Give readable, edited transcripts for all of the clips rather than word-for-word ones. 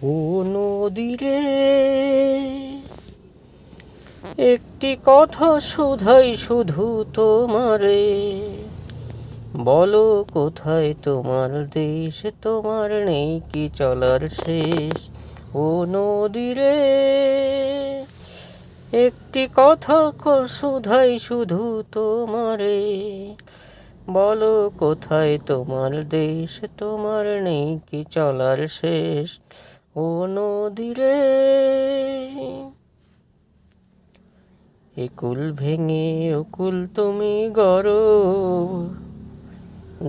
ও নদী রে, একটি কথা শুধাই শুধু তোমারে, বলো কোথায় তোমার দেশ, তোমার নেই কি চলার শেষ। ও নদী রে, একটি কথা শুধাই শুধু তোমারে, বলো কোথায় তোমার দেশ, তোমার নেই কি চলার শেষ। ও নদী রে, একুল ভেঙে অকুল তুমি গড়ো,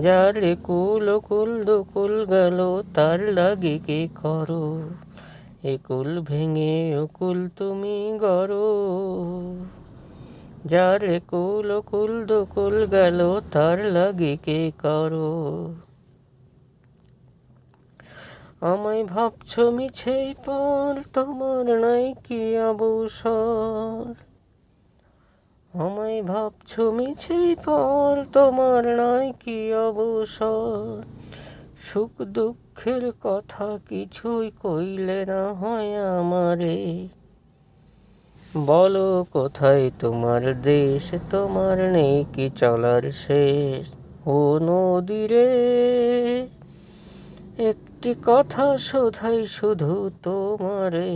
যার একুল অকুল দকুল গেল তার লাগে কে করো। একুল ভেঙে অকুল তুমি গড়ো, যার একুল অকুল দকুল গেল তার লাগে কে করো। আমায় ভাবছ মিছে পর, তোমার নাই কি অবসর। আমায় ভাবছ মিছে পর, তোমার নাই কি অবসর। সুখ দুঃখের কথা কিছুই কইলে না হয় আমারে, বলো কোথায় তোমার দেশ, তোমার নেই কি চলার শেষ। ও নদী রে, একটি কথা শোধাই শুধু তোমারে।